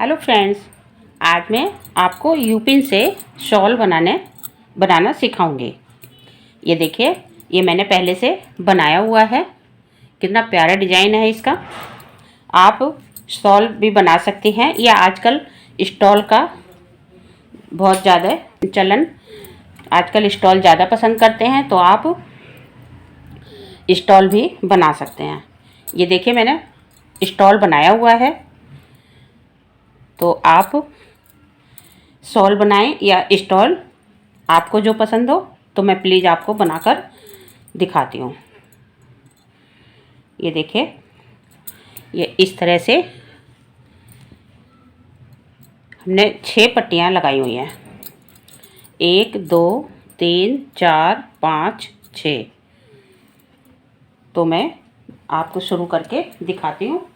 Hello friends, आज मैं आपको यूपिन से शॉल बनाना सिखाऊंगी। ये देखिए, ये मैंने पहले से बनाया हुआ है। कितना प्यारा डिज़ाइन है इसका। आप शॉल भी बना सकती हैं या आजकल स्टॉल का बहुत ज़्यादा चलन, आजकल स्टॉल ज़्यादा पसंद करते हैं, तो आप स्टॉल भी बना सकते हैं। ये देखिए, मैंने स्टॉल बनाया हुआ है। तो आप शॉल बनाएं या स्टॉल, आपको जो पसंद हो, तो मैं प्लीज़ आपको बनाकर दिखाती हूँ। ये देखिए, ये इस तरह से हमने 6 पट्टियाँ लगाई हुई हैं। 1 2 3 4 5 6। तो मैं आपको शुरू करके दिखाती हूँ।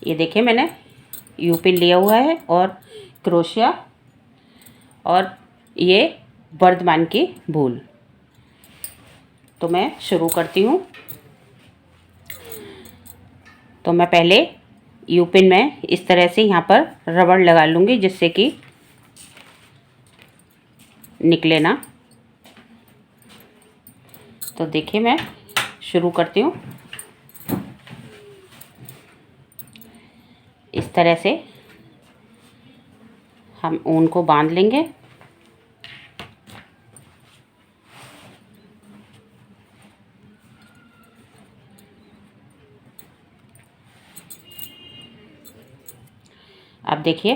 ये देखिए, मैंने यूपिन लिया हुआ है और क्रोशिया, और ये वर्धमान की भूल। तो मैं शुरू करती हूँ। तो मैं पहले यूपिन में इस तरह से यहाँ पर रबड़ लगा लूँगी, जिससे कि निकले ना। तो देखिए, मैं शुरू करती हूँ। इस तरह से हम ऊन को बांध लेंगे। अब देखिए,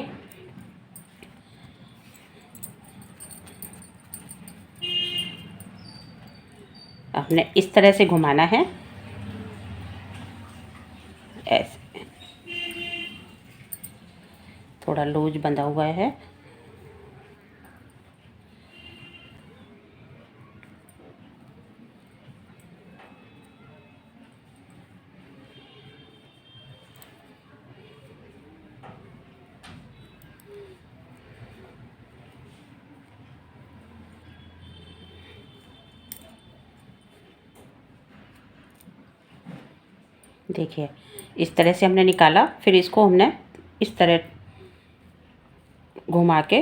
आपने इस तरह से घुमाना है, ऐसे। थोड़ा लूज बंधा हुआ है। देखिए, इस तरह से हमने निकाला। फिर इसको हमने इस तरह घुमा के,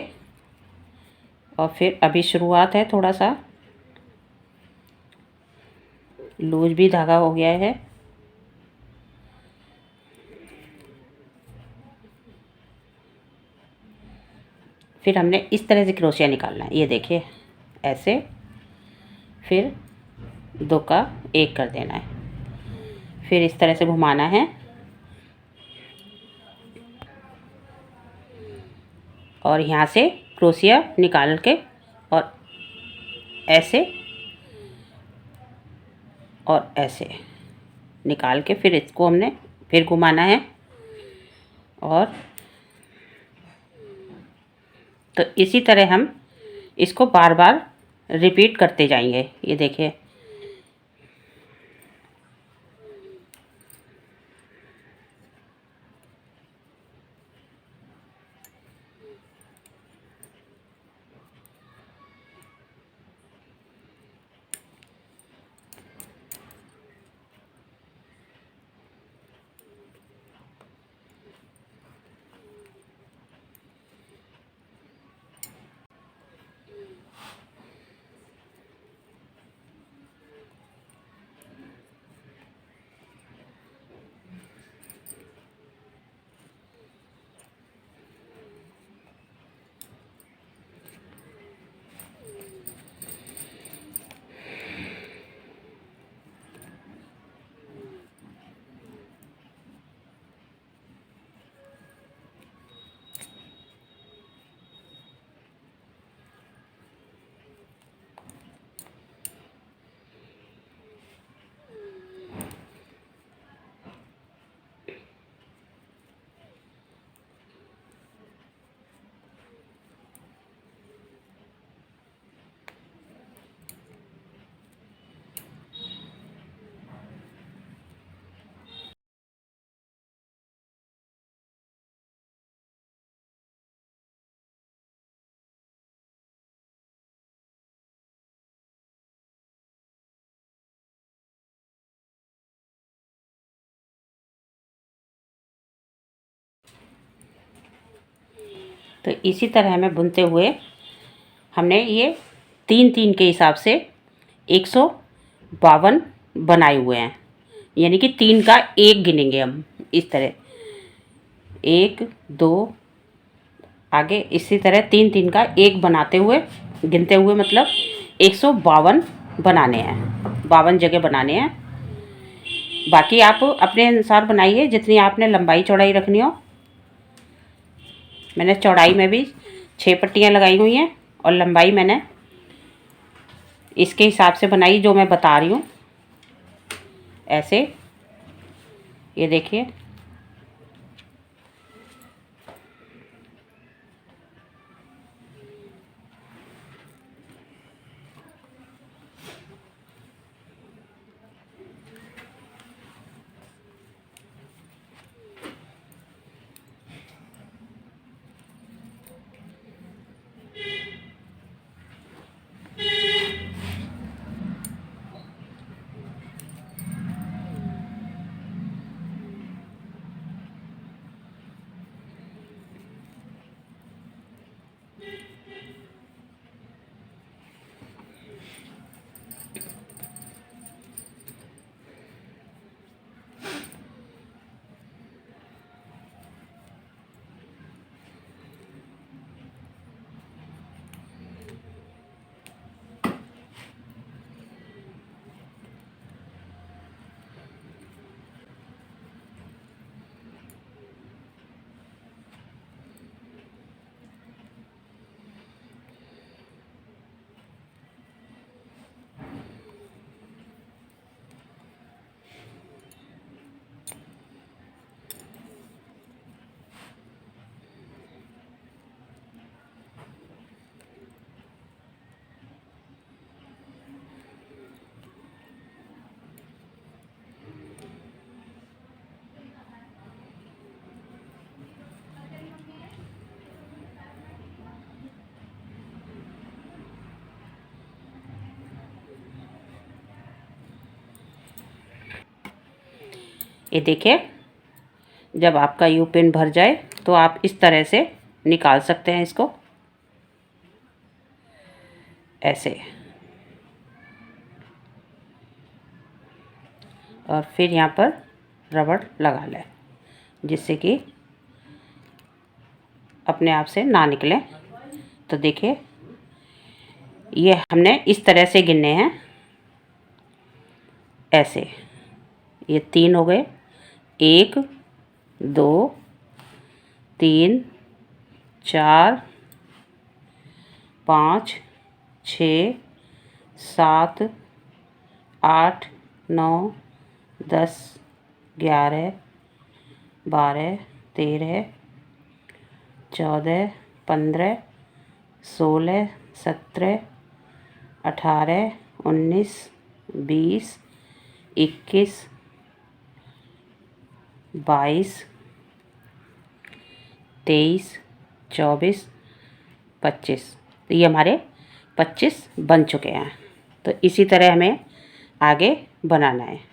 और फिर अभी शुरुआत है, थोड़ा सा लूज भी धागा हो गया है। फिर हमने इस तरह से क्रोशिया निकालना है। ये देखिए, ऐसे। फिर 2 का 1 कर देना है। फिर इस तरह से घुमाना है, और यहाँ से क्रोशिया निकाल के, और ऐसे और ऐसे निकाल के, फिर इसको हमने फिर घुमाना है। और तो इसी तरह हम इसको बार बार रिपीट करते जाएंगे। ये देखिए, तो इसी तरह हमें बुनते हुए हमने ये 3-3 के हिसाब से 152 बनाए हुए हैं, यानी कि 3 का 1 गिनेंगे हम इस तरह, 1 2 आगे इसी तरह 3-3 का 1 बनाते हुए गिनते हुए, मतलब 152 बनाने हैं, 52 जगह बनाने हैं। बाकी आप अपने अनुसार बनाइए जितनी आपने लंबाई चौड़ाई रखनी हो। मैंने चौड़ाई में भी 6 पट्टियाँ लगाई हुई हैं और लंबाई मैंने इसके हिसाब से बनाई जो मैं बता रही हूँ। ऐसे ये देखिए, ये देखिए, जब आपका यू पिन भर जाए तो आप इस तरह से निकाल सकते हैं इसको, ऐसे। और फिर यहाँ पर रबड़ लगा लें जिससे कि अपने आप से ना निकले। तो देखिए, ये हमने इस तरह से गिनने हैं, ऐसे। ये 3 हो गए, 1 2 3 4 5 6 7 8 9 10 11 12 13 14 15 16 17 18 19 20 21 22 23 24 25। तो ये हमारे 25 बन चुके हैं। तो इसी तरह हमें आगे बनाना है।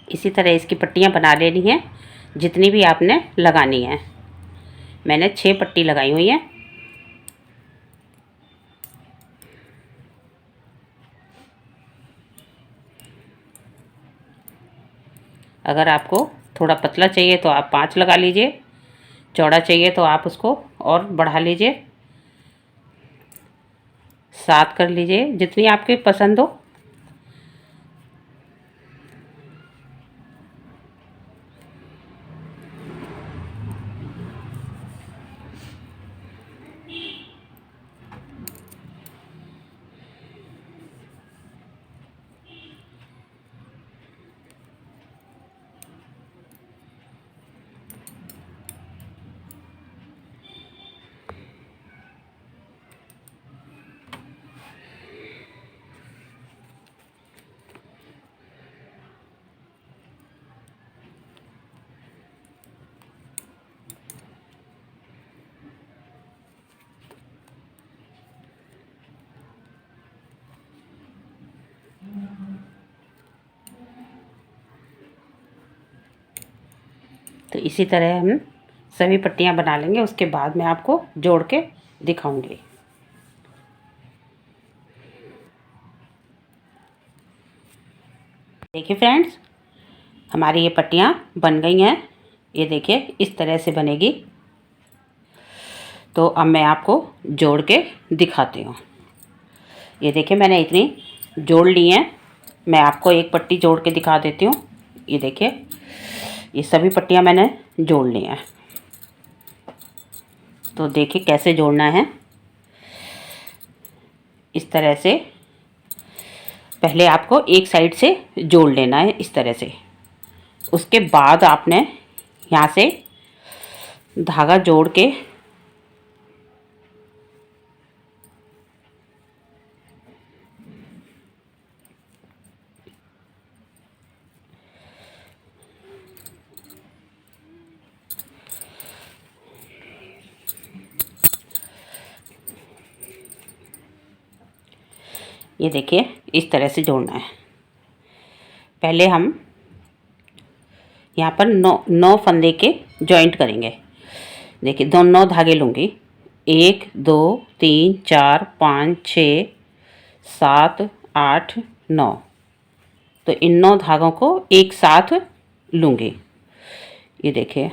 इसी तरह इसकी पट्टियाँ बना लेनी हैं जितनी भी आपने लगानी है। मैंने 6 पट्टी लगाई हुई है। अगर आपको थोड़ा पतला चाहिए तो आप 5 लगा लीजिए, चौड़ा चाहिए तो आप उसको और बढ़ा लीजिए, 7 कर लीजिए, जितनी आपके पसंद हो। तो इसी तरह हम सभी पट्टियाँ बना लेंगे, उसके बाद मैं आपको जोड़ के दिखाऊंगी। देखिए फ्रेंड्स, हमारी ये पट्टियाँ बन गई हैं। ये देखिए इस तरह से बनेगी। तो अब मैं आपको जोड़ के दिखाती हूँ। ये देखिए मैंने इतनी जोड़ ली हैं। मैं आपको एक पट्टी जोड़ के दिखा देती हूँ। ये देखिए ये सभी पट्टियाँ मैंने जोड़ ली हैं। तो देखिए कैसे जोड़ना है। इस तरह से पहले आपको एक साइड से जोड़ लेना है इस तरह से। उसके बाद आपने यहाँ से धागा जोड़ के ये देखिए इस तरह से जोड़ना है। पहले हम यहाँ पर 9 फंदे के जॉइंट करेंगे। देखिए 9 धागे लूँगी। 1 2 3 4 5 6 7 8 9। तो इन 9 धागों को एक साथ लूँगी। ये देखिए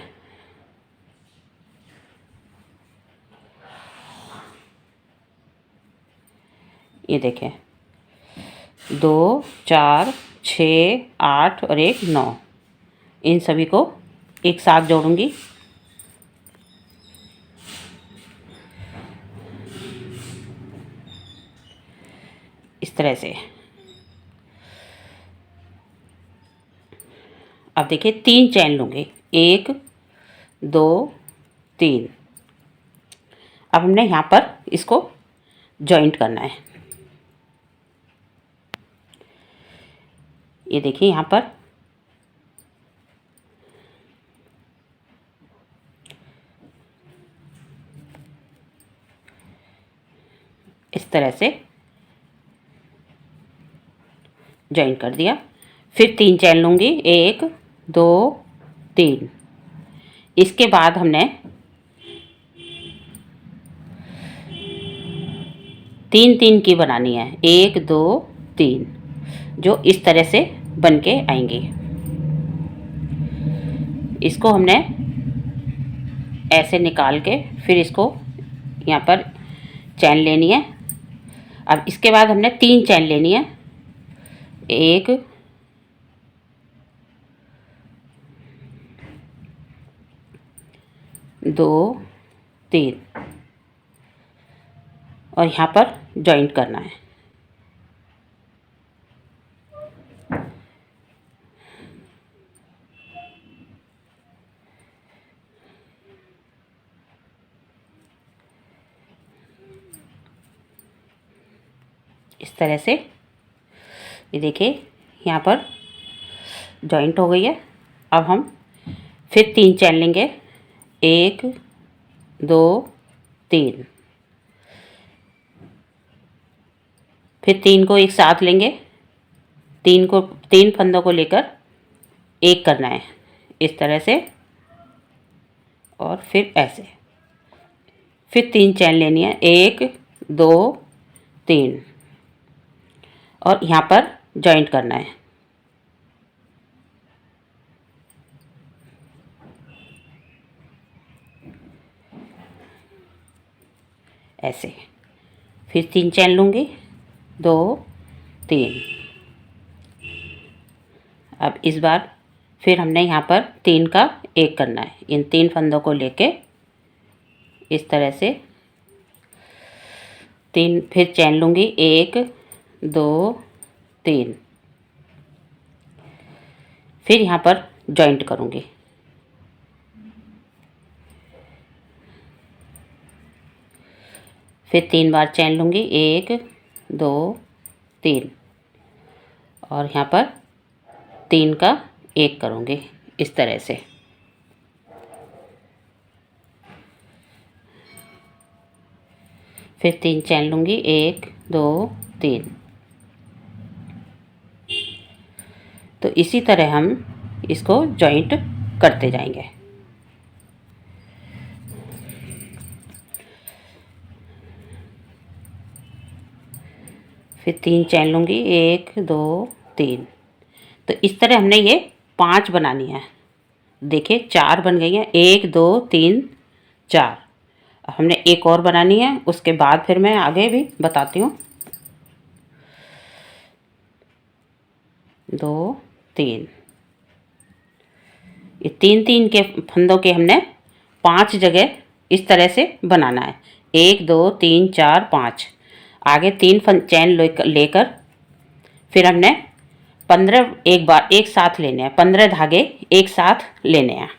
ये देखिए 2 4 6 8 और 1 9। इन सभी को एक साथ जोड़ूंगी। इस तरह से। अब देखिए 3 चैन लूँगी। 1 2 3। अब हमने यहाँ पर इसको जॉइंट करना है। ये देखिए यहाँ पर इस तरह से जॉइंट कर दिया। फिर 3 चैन लूँगी। 1 2 3। इसके बाद हमने 3 की बनानी है। 1 2 3 जो इस तरह से बन के आएंगी। इसको हमने ऐसे निकाल के फिर इसको यहाँ पर चैन लेनी है। अब इसके बाद हमने 3 चैन लेनी है। 1 2 3 और यहाँ पर जॉइंट करना है। इस तरह से ये देखिए यहाँ पर जॉइंट हो गई है। अब हम फिर 3 चैन लेंगे। 1 2 3। फिर 3 को एक साथ लेंगे। 3 फंदों को लेकर एक करना है इस तरह से और फिर ऐसे। फिर 3 चैन लेनी है। 1 2 3 और यहाँ पर जॉइंट करना है। ऐसे। फिर 3 चैन लूँगी। 2 3। अब इस बार फिर हमने यहाँ पर 3 का एक करना है। इन 3 फंदों को लेके इस तरह से 3 फिर चैन लूँगी। 1 2 3। फिर यहाँ पर जॉइंट करूँगी। फिर 3 बार चैन लूँगी। 1 2 3 और यहाँ पर 3 का एक करूँगी इस तरह से। फिर 3 चैन लूँगी। 1 2 3। तो इसी तरह हम इसको जॉइंट करते जाएंगे। फिर 3 चैन लूँगी, 1 2 3। तो इस तरह हमने ये 5 बनानी है। देखिए 4 बन गई हैं, 1 2 3 4। अब हमने एक और बनानी है, उसके बाद फिर मैं आगे भी बताती हूँ। 2 3, ये 3 के फंदों के हमने 5 जगह इस तरह से बनाना है। 1 2 3 4 5। आगे 3 चैन लेकर फिर हमने 15 एक बार एक साथ लेने हैं, 15 धागे एक साथ लेने हैं।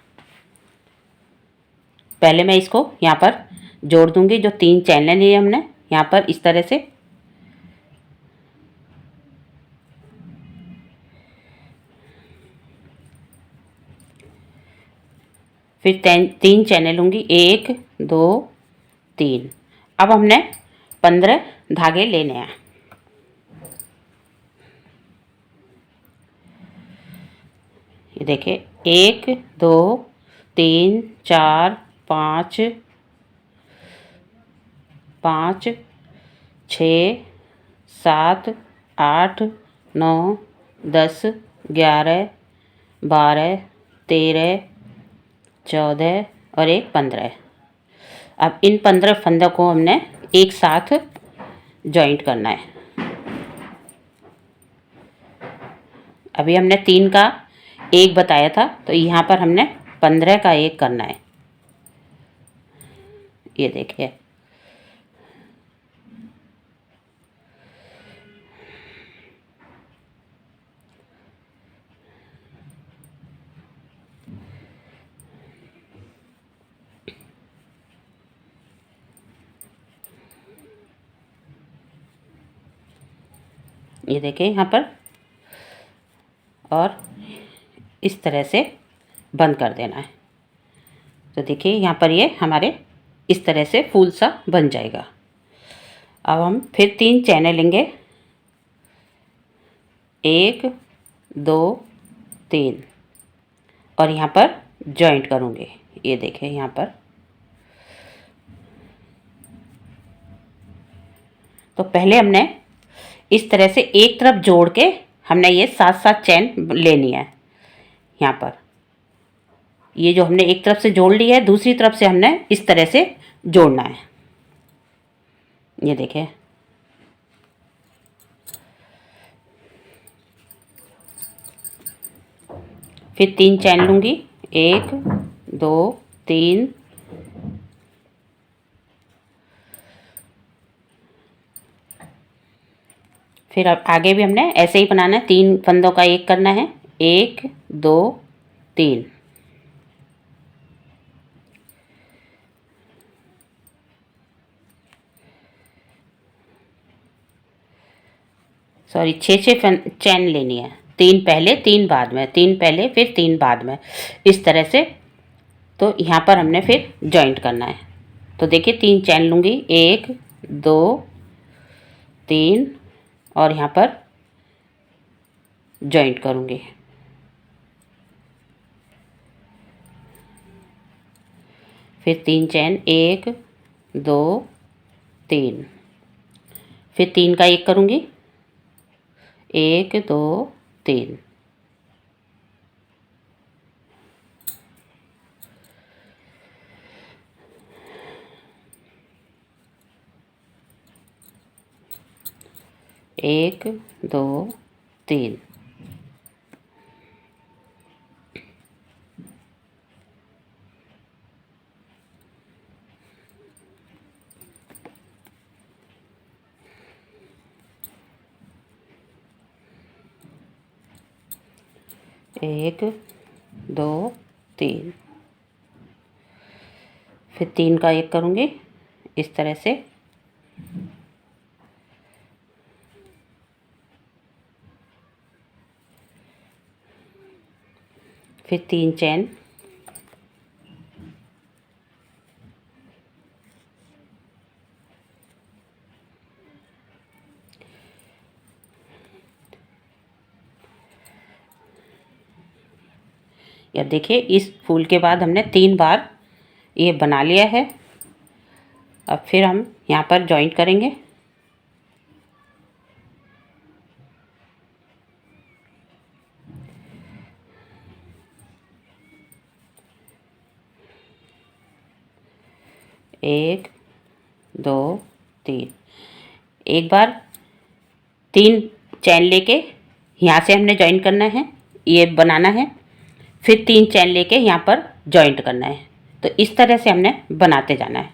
पहले मैं इसको यहाँ पर जोड़ दूंगी। जो 3 चैनें ली हमने यहाँ पर इस तरह से, फिर 3 चैनें लूँगी, 1 2 3। अब हमने 15 धागे लेने हैं। ये देखिए 1 2 3 4 5 5 6 7 8 9 10 11 12 13 14 और एक 15। अब इन 15 फंदों को हमने एक साथ जॉइंट करना है। अभी हमने 3 का 1 बताया था, तो यहाँ पर हमने 15 का 1 करना है। ये देखिए ये देखिए यहाँ पर, और इस तरह से बंद कर देना है। तो देखिए यहाँ पर ये हमारे इस तरह से फूल सा बन जाएगा। अब हम फिर 3 चैनें लेंगे, 1 2 3, और यहाँ पर जॉइंट करूँगे। ये देखिए यहाँ पर, तो पहले हमने इस तरह से एक तरफ जोड़ के हमने ये 7 चैन लेनी है। यहाँ पर ये जो हमने एक तरफ से जोड़ ली है, दूसरी तरफ से हमने इस तरह से जोड़ना है। ये देखिए फिर 3 चैन लूँगी, 1 2 3, फिर अब आगे भी हमने ऐसे ही बनाना है। 3 फंदों का 1 करना है, 1 2 3। सॉरी 6 चैन लेनी है, 3 पहले 3 बाद में, 3 पहले फिर 3 बाद में, इस तरह से। तो यहाँ पर हमने फिर जॉइंट करना है। तो देखिए 3 चैन लूँगी, 1 2 3, और यहाँ पर जॉइंट करूँगी। फिर 3 चैन, 1 2 3, फिर 3 का 1 करूँगी, 1 2 3, एक 2 3, एक 2 3, फिर 3 का 1 करूँगी इस तरह से। फिर 3 चैन, या देखिए इस फूल के बाद हमने 3 बार ये बना लिया है। अब फिर हम यहाँ पर जॉइंट करेंगे। 1 2 3। एक बार 3 चैन लेके यहाँ से हमने जॉइन करना है, ये बनाना है, फिर 3 चैन लेके यहाँ पर जॉइंट करना है। तो इस तरह से हमने बनाते जाना है।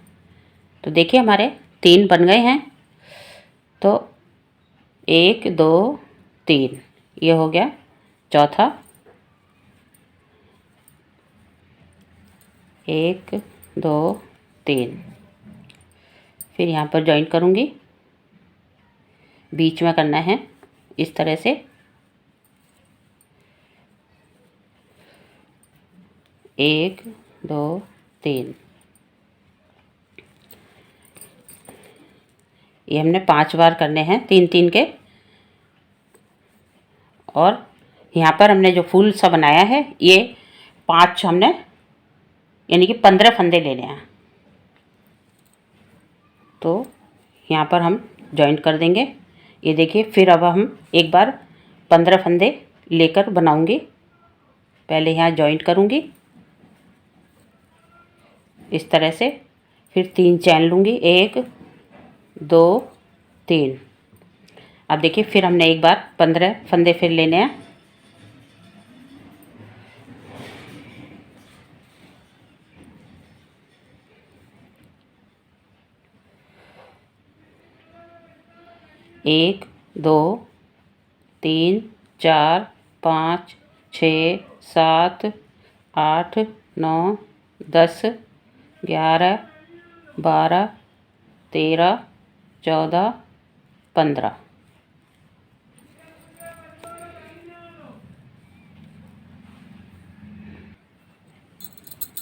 तो देखिए हमारे 3 बन गए हैं। तो 1 2 3 ये हो गया चौथा। 1 2 3 फिर यहाँ पर जॉइंट करूँगी, बीच में करना है इस तरह से। 1 2 3 ये हमने 5 बार करने हैं 3 3 के। और यहाँ पर हमने जो फूल सा बनाया है ये 5 हमने यानी कि 15 फंदे लेने हैं। तो यहाँ पर हम जॉइंट कर देंगे। ये देखिए फिर अब हम एक बार 15 फंदे लेकर बनाऊंगी। पहले यहाँ जॉइंट करूँगी इस तरह से, फिर 3 चैन लूँगी, 1 2 3। अब देखिए फिर हमने एक बार 15 फंदे फिर लेने हैं। एक 2 3 4 5 6 7 8 9 10 11 12 13 14 15।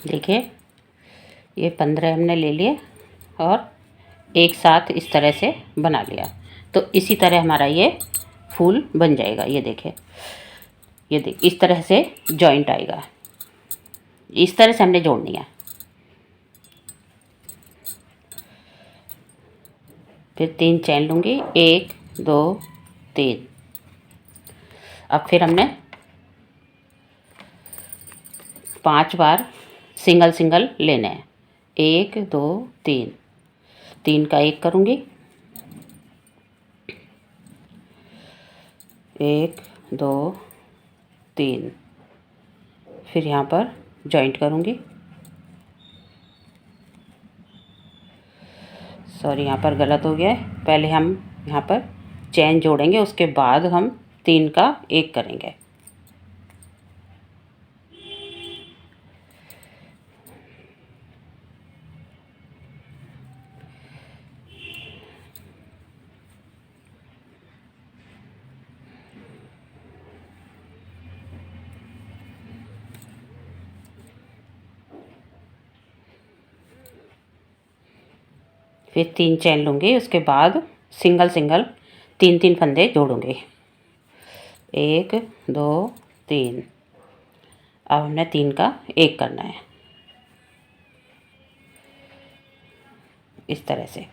देखिए ये 15 हमने ले लिए और एक साथ इस तरह से बना लिया। तो इसी तरह हमारा ये फूल बन जाएगा। ये देखिए, ये देख इस तरह से जॉइंट आएगा। इस तरह से हमने जोड़नी है। फिर 3 चैन लूँगी, 1 2 3। अब फिर हमने 5 बार सिंगल सिंगल लेना है। 1 2 3 3 का 1 करूँगी, 1 2 3। फिर यहाँ पर जॉइंट करूँगी। सॉरी यहाँ पर गलत हो गया है। पहले हम यहाँ पर चैन जोड़ेंगे, उसके बाद हम 3 का 1 करेंगे। फिर 3 चैन लूँगी, उसके बाद सिंगल सिंगल 3 3 फंदे जोड़ूँगी। 1 2 3। अब हमने 3 का 1 करना है इस तरह से।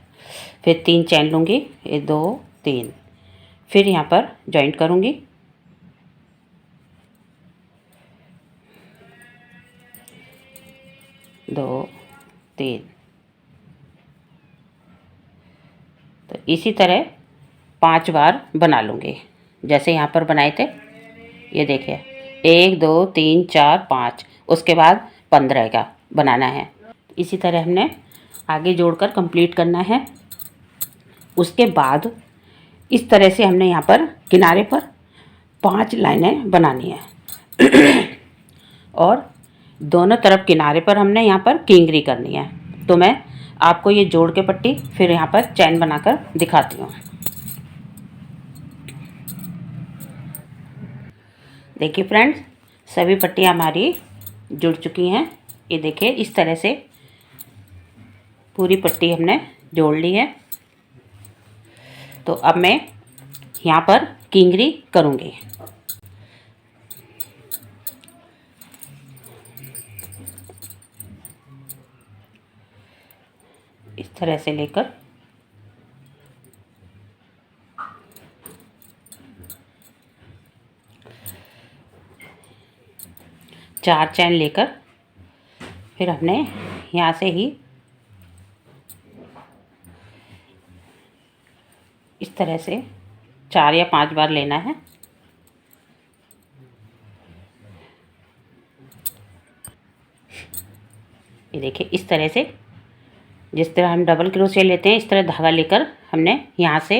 फिर 3 चैन लूँगी, 1 2 3। फिर यहाँ पर जॉइंट करूँगी। दो 3। तो इसी तरह 5 बार बना लूँगी जैसे यहाँ पर बनाए थे। ये देखिए 1 2 3 4 5, उसके बाद 15 का बनाना है। इसी तरह हमने आगे जोड़कर कंप्लीट करना है। उसके बाद इस तरह से हमने यहाँ पर किनारे पर 5 लाइनें बनानी है और दोनों तरफ किनारे पर हमने यहाँ पर किंगरी करनी है। तो मैं आपको ये जोड़ के पट्टी फिर यहाँ पर चैन बनाकर दिखाती हूँ। देखिए फ्रेंड्स, सभी पट्टियाँ हमारी जुड़ चुकी हैं। ये देखिए इस तरह से पूरी पट्टी हमने जोड़ ली है। तो अब मैं यहाँ पर किंगरी करूँगी। इस तरह से लेकर चार चैन लेकर फिर हमने यहाँ से ही इस तरह से 4 या 5 बार लेना है। ये देखिए इस तरह से, जिस तरह हम डबल क्रोशिया लेते हैं इस तरह धागा लेकर हमने यहाँ से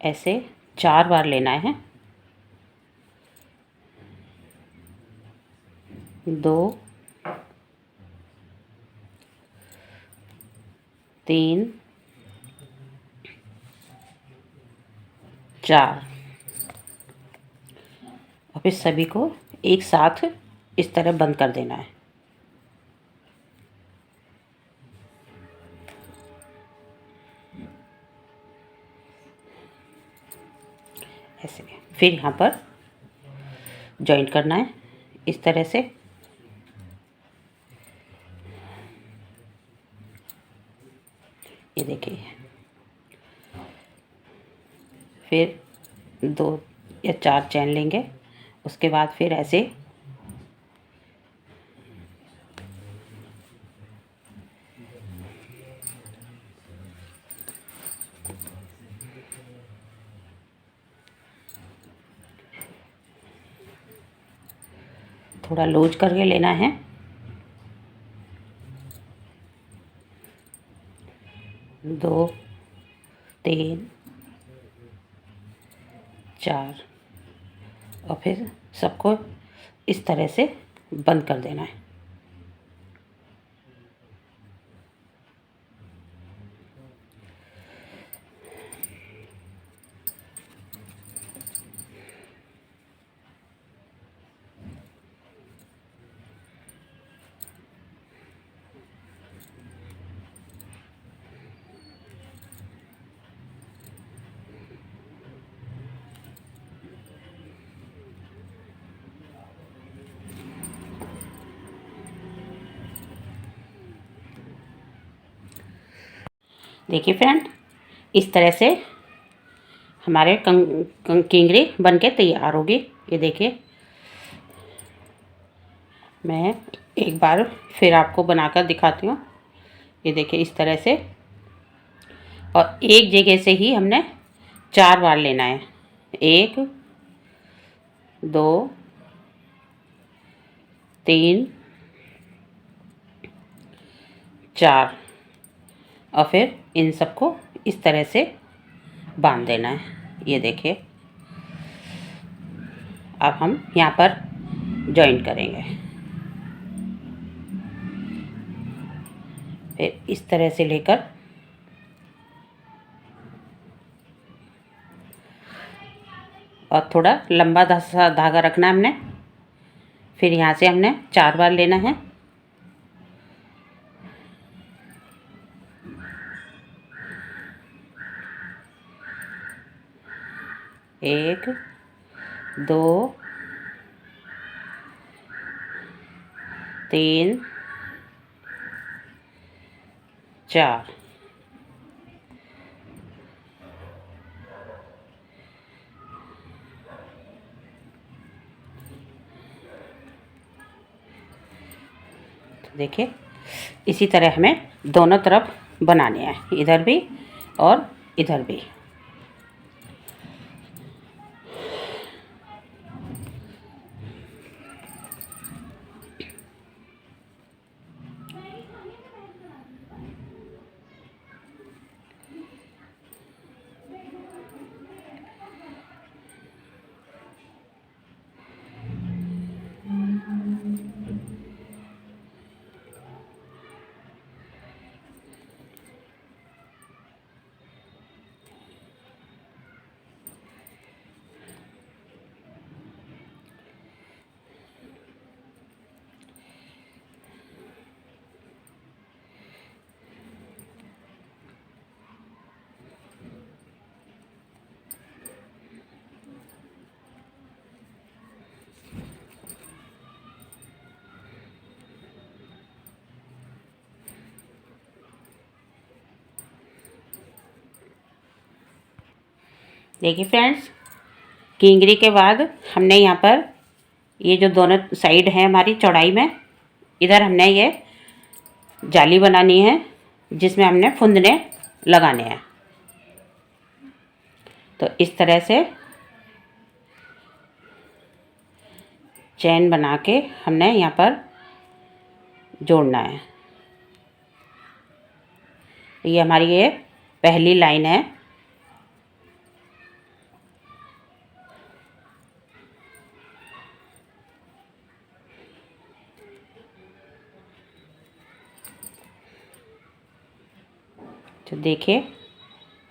ऐसे 4 बार लेना है। 2 3 4 और फिर सभी को एक साथ इस तरह बंद कर देना है। ऐसे फिर यहाँ पर जॉइंट करना है इस तरह से। ये देखिए, फिर 2 या 4 चैन लेंगे, उसके बाद फिर ऐसे थोड़ा लूज करके लेना है। दो 3 4 और फिर सबको इस तरह से बंद कर देना है। देखिए फ्रेंड, इस तरह से हमारे किंगरी बनके तैयार होगी। ये देखिए, मैं एक बार फिर आपको बनाकर दिखाती हूँ। ये देखिए इस तरह से, और एक जगह से ही हमने 4 बार लेना है। 1 2 3 4 और फिर इन सबको इस तरह से बांध देना है। ये देखिए, अब हम यहाँ पर जॉइंट करेंगे। फिर इस तरह से लेकर और थोड़ा लंबा धागा रखना है हमने। फिर यहाँ से हमने 4 बार लेना है। 1 2 3 4 देखिए इसी तरह हमें दोनों तरफ बनाने हैं, इधर भी और इधर भी। देखिए फ्रेंड्स, किंगरी के बाद हमने यहाँ पर ये जो दोनों साइड है हमारी चौड़ाई में, इधर हमने ये जाली बनानी है जिसमें हमने फुंदने लगाने हैं। तो इस तरह से चेन बना के हमने यहाँ पर जोड़ना है। ये हमारी ये पहली लाइन है। तो देखिए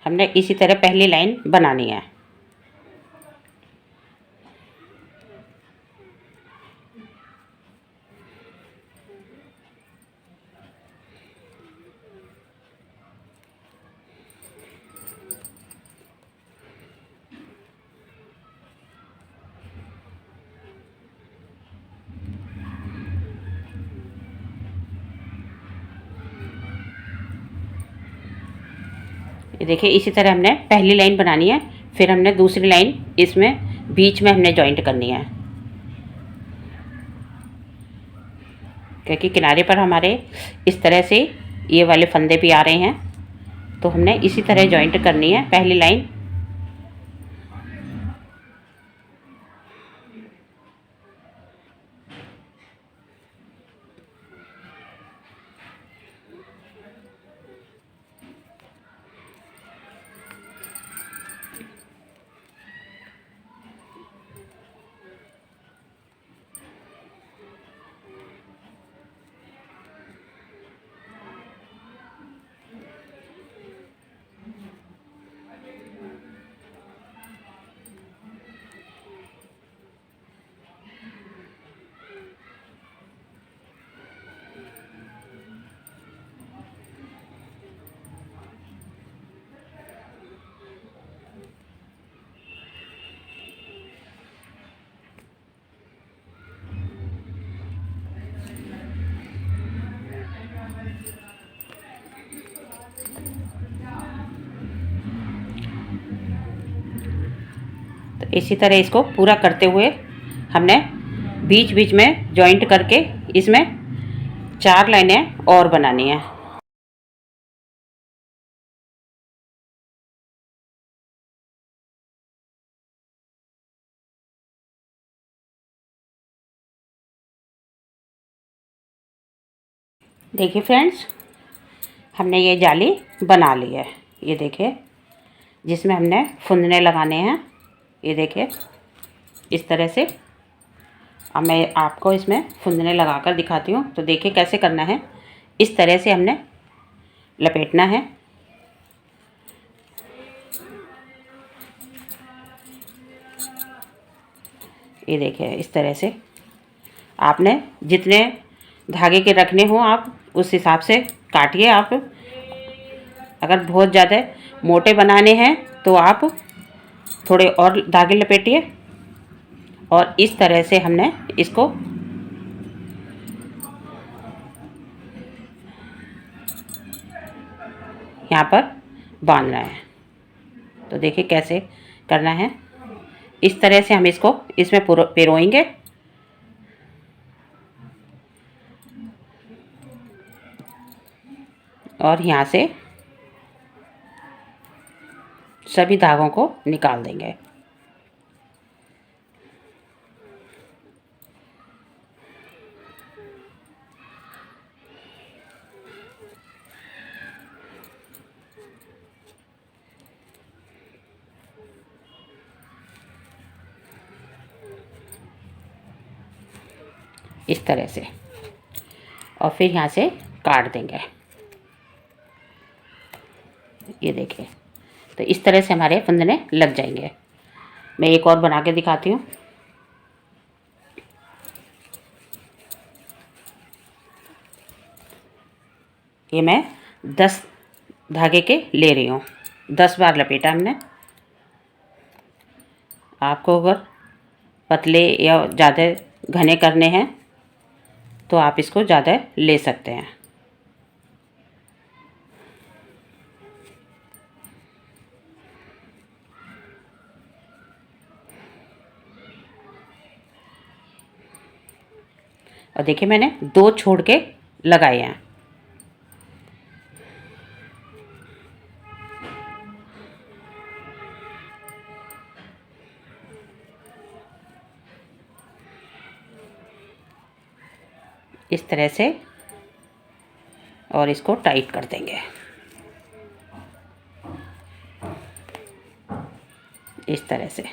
हमने इसी तरह पहली लाइन बनानी है। ये देखिए इसी तरह हमने पहली लाइन बनानी है, फिर हमने दूसरी लाइन इसमें बीच में हमने जॉइंट करनी है, क्योंकि किनारे पर हमारे इस तरह से ये वाले फंदे भी आ रहे हैं। तो हमने इसी तरह जॉइंट करनी है पहली लाइन। तो इसी तरह इसको पूरा करते हुए हमने बीच बीच में जॉइंट करके इसमें 4 लाइनें और बनानी है। देखिए फ्रेंड्स, हमने ये जाली बना ली है। ये देखिए जिसमें हमने फुंदने लगाने हैं। ये देखिए इस तरह से। अब मैं आपको इसमें फुंदने लगाकर दिखाती हूँ। तो देखिए कैसे करना है। इस तरह से हमने लपेटना है। ये देखिए इस तरह से आपने जितने धागे के रखने हो आप उस हिसाब से काटिए। आप अगर बहुत ज़्यादा मोटे बनाने हैं तो आप थोड़े और धागे लपेटिए। और इस तरह से हमने इसको यहाँ पर बांधना है। तो देखिए कैसे करना है। इस तरह से हम इसको इसमें पिरोएंगे। और यहाँ से सभी धागों को निकाल देंगे। इस तरह से और फिर यहाँ से काट देंगे। ये देखिए तो इस तरह से हमारे फंदने लग जाएंगे। मैं एक और बना के दिखाती हूँ। ये मैं 10 धागे के ले रही हूँ। 10 बार लपेटा हमने। आपको अगर पतले या ज़्यादा घने करने हैं तो आप इसको ज़्यादा ले सकते हैं। और देखिए मैंने 2 छोड़ के लगाए हैं। इस तरह से और इसको टाइट कर देंगे इस तरह से।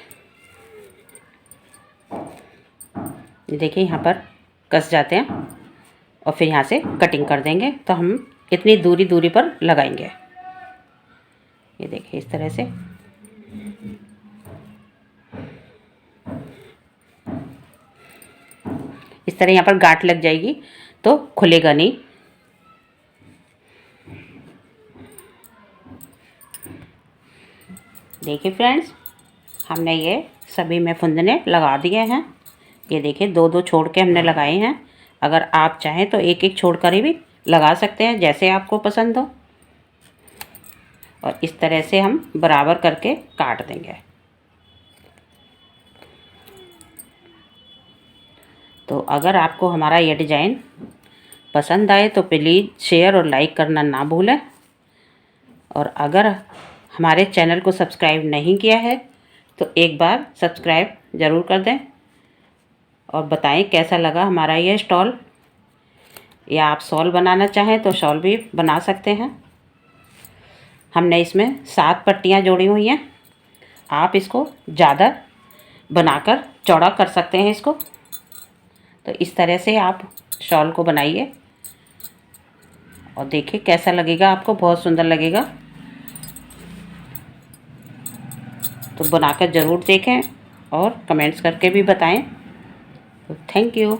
देखिए यहाँ पर कस जाते हैं और फिर यहाँ से कटिंग कर देंगे। तो हम इतनी दूरी पर लगाएंगे। ये देखिए इस तरह से। इस तरह यहाँ पर गांठ लग जाएगी तो खुलेगा नहीं। देखिए फ्रेंड्स, हमने ये सभी में फुंदने लगा दिए हैं। ये देखिए दो दो छोड़ के हमने लगाए हैं। अगर आप चाहें तो एक एक छोड़ कर भी लगा सकते हैं, जैसे आपको पसंद हो। और इस तरह से हम बराबर करके काट देंगे। तो अगर आपको हमारा ये डिज़ाइन पसंद आए तो प्लीज़ शेयर और लाइक करना ना भूलें। और अगर हमारे चैनल को सब्सक्राइब नहीं किया है तो एक बार सब्सक्राइब ज़रूर कर दें और बताएं कैसा लगा हमारा ये स्टॉल। या आप शॉल बनाना चाहें तो शॉल भी बना सकते हैं। हमने इसमें 7 पट्टियाँ जोड़ी हुई हैं। आप इसको ज़्यादा बनाकर चौड़ा कर सकते हैं इसको। तो इस तरह से आप शॉल को बनाइए और देखिए कैसा लगेगा आपको, बहुत सुंदर लगेगा। तो बनाकर ज़रूर देखें और कमेंट्स करके भी बताएं। तो थैंक यू।